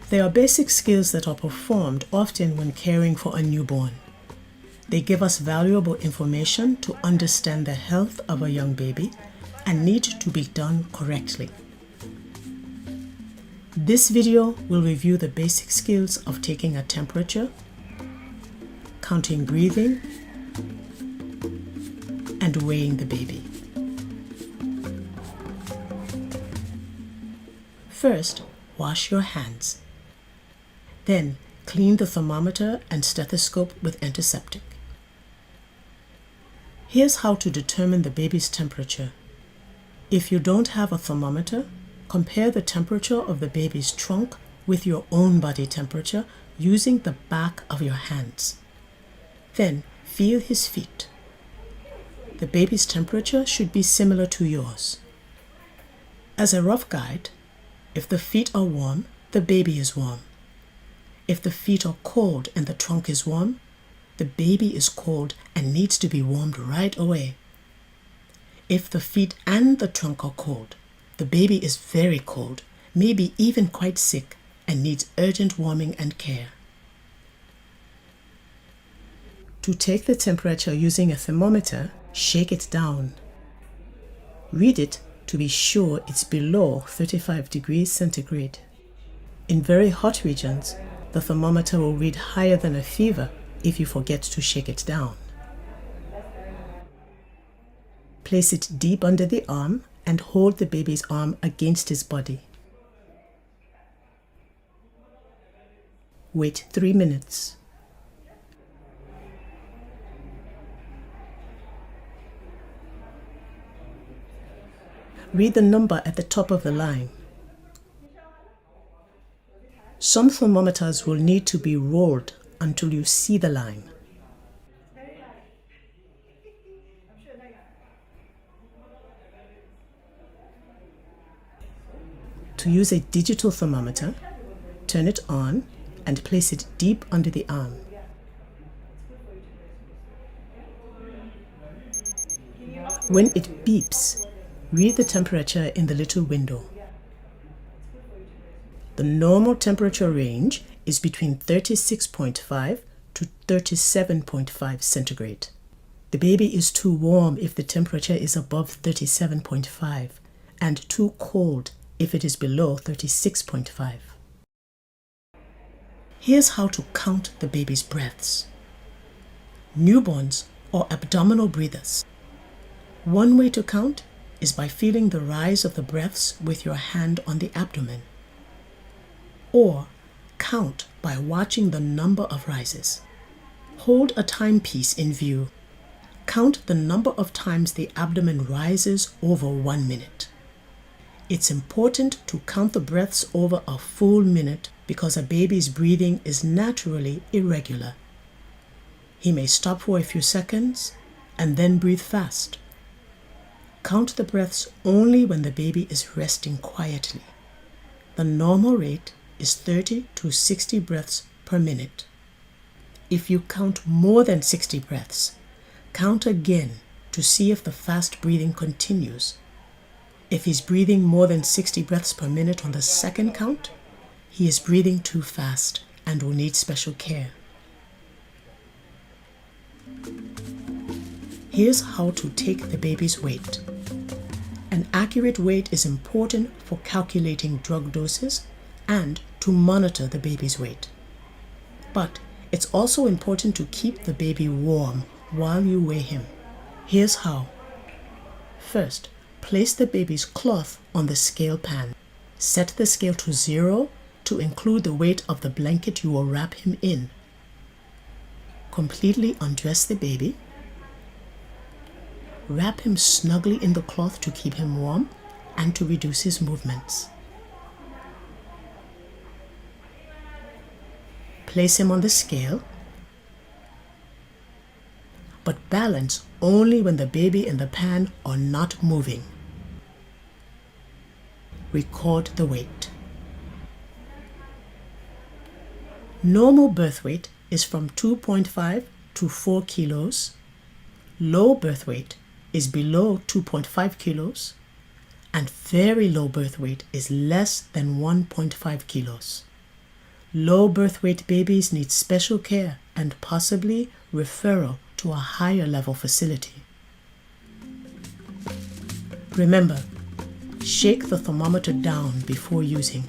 There are basic skills that are performed often when caring for a newborn. They give us valuable information to understand the health of a young baby and need to be done correctly. This video will review the basic skills of taking a temperature, counting breathing, and weighing the baby. First, wash your hands. Then, clean the thermometer and stethoscope with antiseptic. Here's how to determine the baby's temperature. If you don't have a thermometer, compare the temperature of the baby's trunk with your own body temperature using the back of your hands. Then, feel his feet. The baby's temperature should be similar to yours. As a rough guide, if the feet are warm, the baby is warm. If the feet are cold and the trunk is warm, the baby is cold and needs to be warmed right away. If the feet and the trunk are cold, the baby is very cold, maybe even quite sick, and needs urgent warming and care. To take the temperature using a thermometer, shake it down. Read it to be sure it's below 35 degrees centigrade. In very hot regions, the thermometer will read higher than a fever if you forget to shake it down. Place it deep under the arm and hold the baby's arm against his body. Wait 3 minutes. Read the number at the top of the line. Some thermometers will need to be rolled until you see the line. To use a digital thermometer, turn it on and place it deep under the arm. When it beeps, read the temperature in the little window. The normal temperature range is between 36.5 to 37.5 centigrade. The baby is too warm if the temperature is above 37.5 and too cold if it is below 36.5. Here's how to count the baby's breaths. Newborns or abdominal breathers. One way to count is by feeling the rise of the breaths with your hand on the abdomen. Or count by watching the number of rises. Hold a timepiece in view. Count the number of times the abdomen rises over 1 minute. It's important to count the breaths over a full minute because a baby's breathing is naturally irregular. He may stop for a few seconds and then breathe fast. Count the breaths only when the baby is resting quietly. The normal rate is 30 to 60 breaths per minute. If you count more than 60 breaths, count again to see if the fast breathing continues. If he's breathing more than 60 breaths per minute on the second count, he is breathing too fast and will need special care. Here's how to take the baby's weight. An accurate weight is important for calculating drug doses and to monitor the baby's weight. But it's also important to keep the baby warm while you weigh him. Here's how. First, place the baby's cloth on the scale pan. Set the scale to 0 to include the weight of the blanket you will wrap him in. Completely undress the baby. Wrap him snugly in the cloth to keep him warm and to reduce his movements. Place him on the scale, but balance only when the baby and the pan are not moving. Record the weight. Normal birth weight is from 2.5 to 4 kilos. Low birth weight is below 2.5 kilos. and very low birth weight is less than 1.5 kilos. Low birth weight babies need special care and possibly referral to a higher level facility. Remember, shake the thermometer down before using.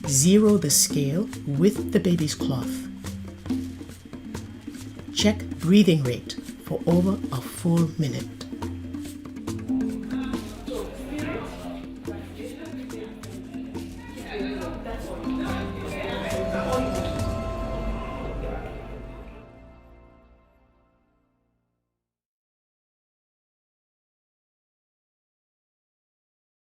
Zero the scale with the baby's cloth. Check breathing rate for over a full minute.